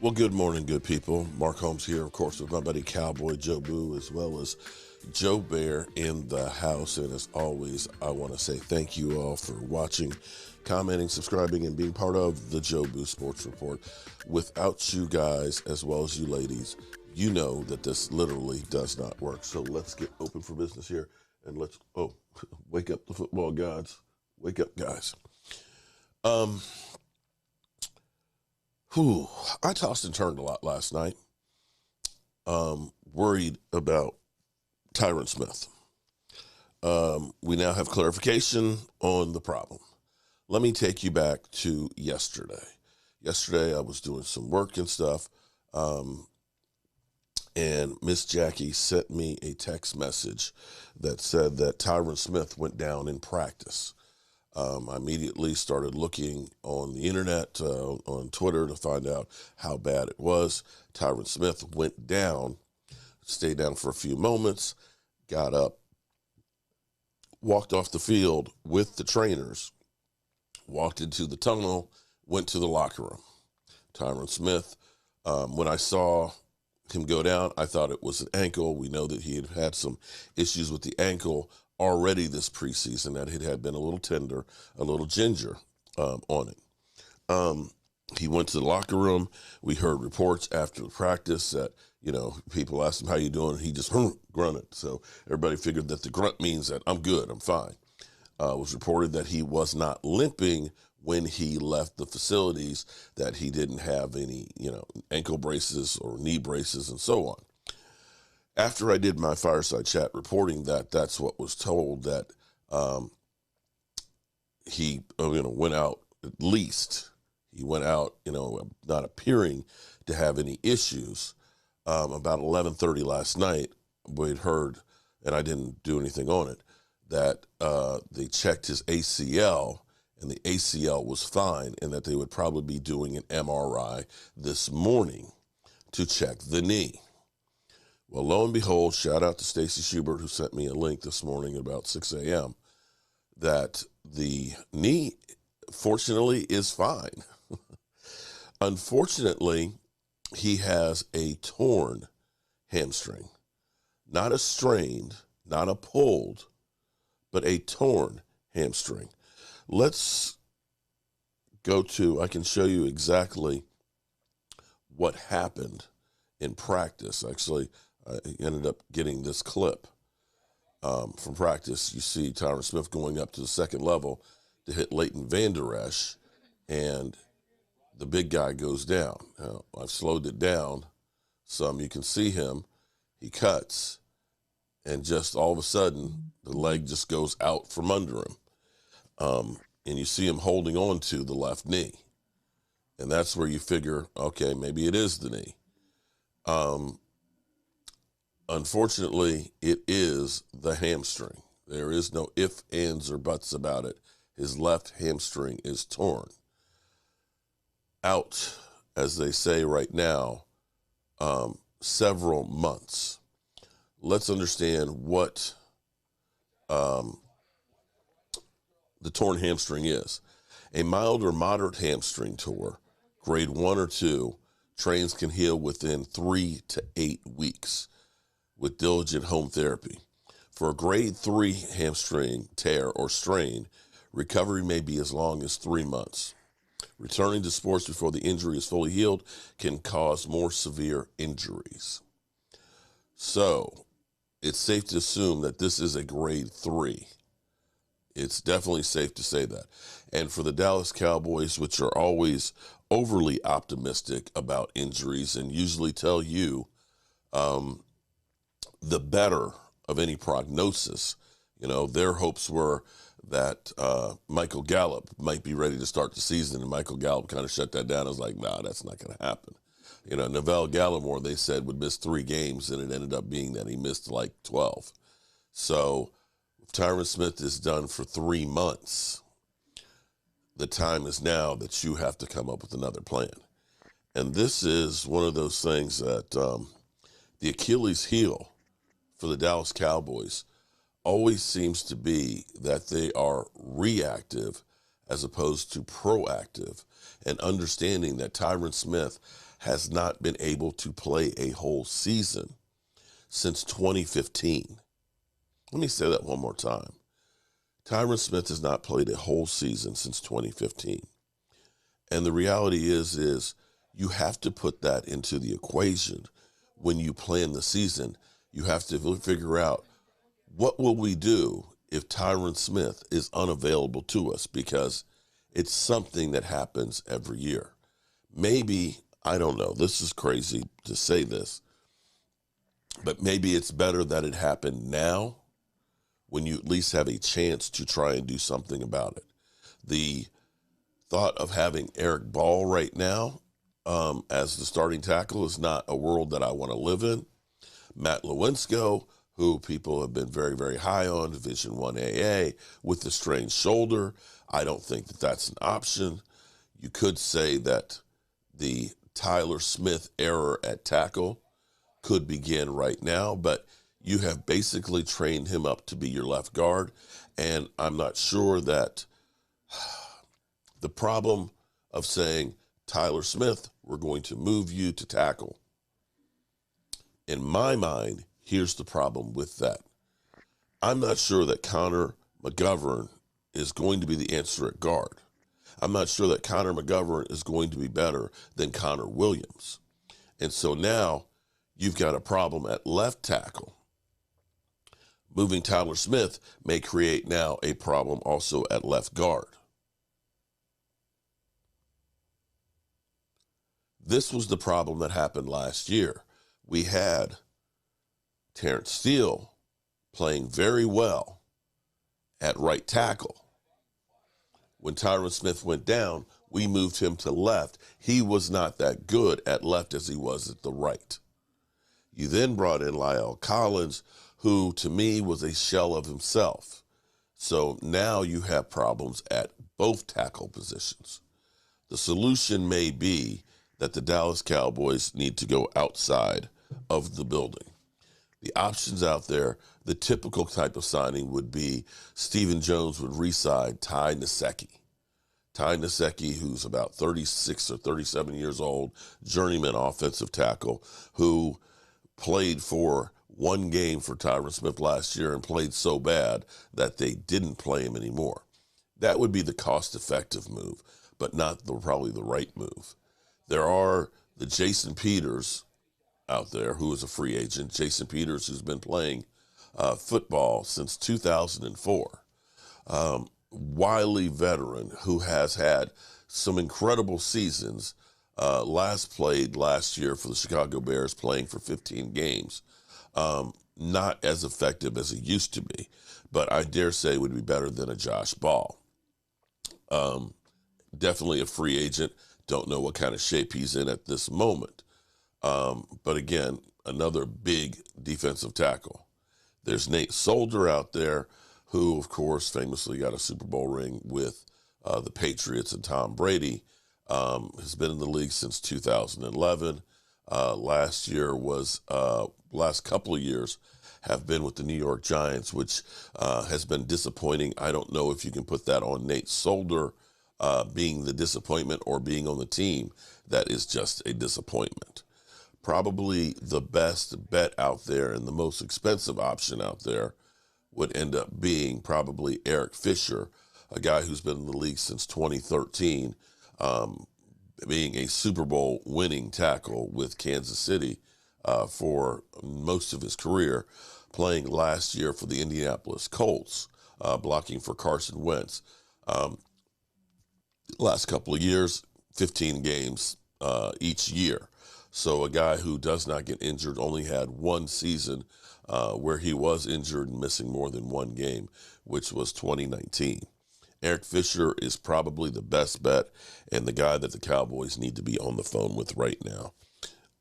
Well, good morning, good people. Mark Holmes here, of course, with my buddy Cowboy Joe Boo, as well as Joe Bear in the house. And as always, I want to say thank you all for watching, commenting, subscribing, and being part of the Joe Boo Sports Report. Without you guys, as well as you ladies, you know that this literally does not work. So let's get open for business here, and let's, wake up the football gods. Wake up, guys. I tossed and turned a lot last night. Worried about Tyron Smith. We now have clarification on the problem. Let me take you back to yesterday. Yesterday, I was doing some work and stuff, and Miss Jackie sent me a text message that said that Tyron Smith went down in practice. I immediately started looking on the internet, on Twitter, to find out how bad it was. Tyron Smith went down, stayed down for a few moments, got up, walked off the field with the trainers, walked into the tunnel, went to the locker room. Tyron Smith, when I saw him go down, I thought it was an ankle. We know that he had some issues with the ankle already this preseason, that it had been a little tender, a little ginger on it. He went to the locker room. We heard reports after the practice that, people asked him, how you doing? He just grunted. So everybody figured that the grunt means that I'm good, I'm fine. It was reported that he was not limping when he left the facilities, that he didn't have any, ankle braces or knee braces and so on. After I did my fireside chat reporting that, that's what was told, that he went out, at least he went out, not appearing to have any issues. About 11:30 last night, we'd heard, and I didn't do anything on it, that they checked his ACL, and the ACL was fine, and that they would probably be doing an MRI this morning to check the knee. Well, lo and behold, shout out to Stacy Schubert, who sent me a link this morning at about 6 a.m., that the knee, fortunately, is fine. Unfortunately, he has a torn hamstring. Not a strained, not a pulled, but a torn hamstring. Let's go to, I can show you exactly what happened in practice. Actually, I ended up getting this clip from practice. You see Tyron Smith going up to the second level to hit Leighton Vander Esch, and the big guy goes down. Now, I've slowed it down some. You can see him. He cuts, and just all of a sudden, the leg just goes out from under him. And you see him holding on to the left knee. And that's where you figure, okay, maybe it is the knee. Unfortunately, it is the hamstring. There is no ifs, ands, or buts about it. His left hamstring is torn. Out, as they say right now, several months. Let's understand what the torn hamstring is. A mild or moderate hamstring tear, grade 1 or 2, trains can heal within 3 to 8 weeks with diligent home therapy. For a grade 3 hamstring tear or strain, recovery may be as long as 3 months. Returning to sports before the injury is fully healed can cause more severe injuries. So it's safe to assume that this is a grade 3. It's definitely safe to say that. And for the Dallas Cowboys, which are always overly optimistic about injuries and usually tell you the better of any prognosis, their hopes were that Michael Gallup might be ready to start the season, and Michael Gallup kind of shut that down. I was like, nah, that's not going to happen. Neville Gallimore, they said, would miss 3 games, and it ended up being that he missed like 12. So if Tyron Smith is done for 3 months, the time is now that you have to come up with another plan. And this is one of those things that the Achilles heel for the Dallas Cowboys always seems to be that they are reactive as opposed to proactive, and understanding that Tyron Smith has not been able to play a whole season since 2015. Let me say that one more time. Tyron Smith has not played a whole season since 2015. And the reality is you have to put that into the equation when you plan the season. You have to figure out, what will we do if Tyron Smith is unavailable to us? Because it's something that happens every year. Maybe, I don't know, this is crazy to say this, but maybe it's better that it happened now when you at least have a chance to try and do something about it. The thought of having Eric Ball right now as the starting tackle is not a world that I want to live in. Matt Lewinsky, who people have been very, very high on, Division 1AA, with the strained shoulder, I don't think that that's an option. You could say that the Tyler Smith era at tackle could begin right now, but you have basically trained him up to be your left guard, and I'm not sure that the problem of saying, Tyler Smith, we're going to move you to tackle. In my mind, here's the problem with that. I'm not sure that Connor McGovern is going to be the answer at guard. I'm not sure that Connor McGovern is going to be better than Connor Williams. And so now you've got a problem at left tackle. Moving Tyler Smith may create now a problem also at left guard. This was the problem that happened last year. We had Terrence Steele playing very well at right tackle. When Tyron Smith went down, we moved him to left. He was not that good at left as he was at the right. You then brought in Lyle Collins, who to me was a shell of himself. So now you have problems at both tackle positions. The solution may be that the Dallas Cowboys need to go outside of the building. The options out there, the typical type of signing would be Stephen Jones would re-sign Ty Nsekhe. Ty Nsekhe, who's about 36 or 37 years old, journeyman offensive tackle, who played for one game for Tyron Smith last year and played so bad that they didn't play him anymore. That would be the cost-effective move, but not probably the right move. There are the Jason Peters out there, who is a free agent. Jason Peters, who's been playing football since 2004. Wily veteran who has had some incredible seasons. Last played last year for the Chicago Bears, playing for 15 games. Not as effective as he used to be, but I dare say would be better than a Josh Ball. Definitely a free agent. Don't know what kind of shape he's in at this moment. But again, another big defensive tackle. There's Nate Solder out there, who, of course, famously got a Super Bowl ring with the Patriots and Tom Brady. Has been in the league since 2011. Last couple of years have been with the New York Giants, which has been disappointing. I don't know if you can put that on Nate Solder being the disappointment or being on the team. That is just a disappointment. Probably the best bet out there and the most expensive option out there would end up being probably Eric Fisher, a guy who's been in the league since 2013, being a Super Bowl winning tackle with Kansas City for most of his career, playing last year for the Indianapolis Colts, blocking for Carson Wentz. Last couple of years, 15 games each year. So a guy who does not get injured, only had one season where he was injured and missing more than one game, which was 2019. Eric Fisher is probably the best bet and the guy that the Cowboys need to be on the phone with right now.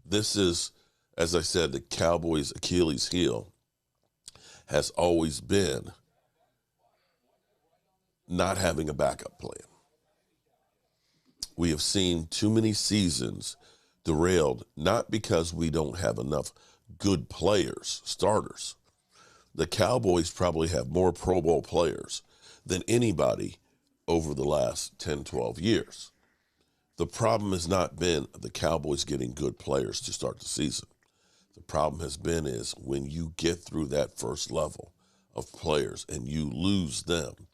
This is, as I said, the Cowboys' Achilles heel has always been not having a backup plan. We have seen too many seasons derailed, not because we don't have enough good players, starters. The Cowboys probably have more Pro Bowl players than anybody over the last 10, 12 years. The problem has not been the Cowboys getting good players to start the season. The problem has been is when you get through that first level of players and you lose them,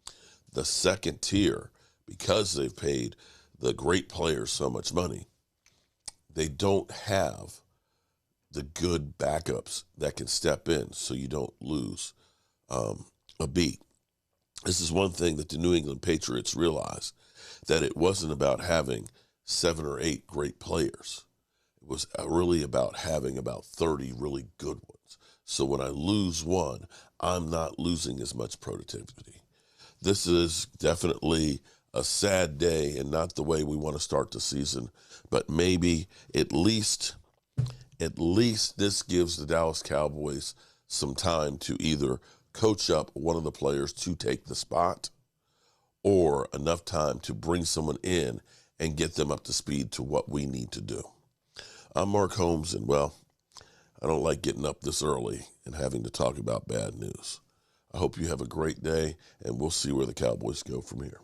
the second tier, because they've paid the great players so much money, they don't have the good backups that can step in so you don't lose a beat. This is one thing that the New England Patriots realized, that it wasn't about having 7 or 8 great players. It was really about having about 30 really good ones. So when I lose one, I'm not losing as much productivity. This is definitely a sad day and not the way we want to start the season, but maybe at least this gives the Dallas Cowboys some time to either coach up one of the players to take the spot or enough time to bring someone in and get them up to speed to what we need to do. I'm Mark Holmes, and well, I don't like getting up this early and having to talk about bad news. I hope you have a great day, and we'll see where the Cowboys go from here.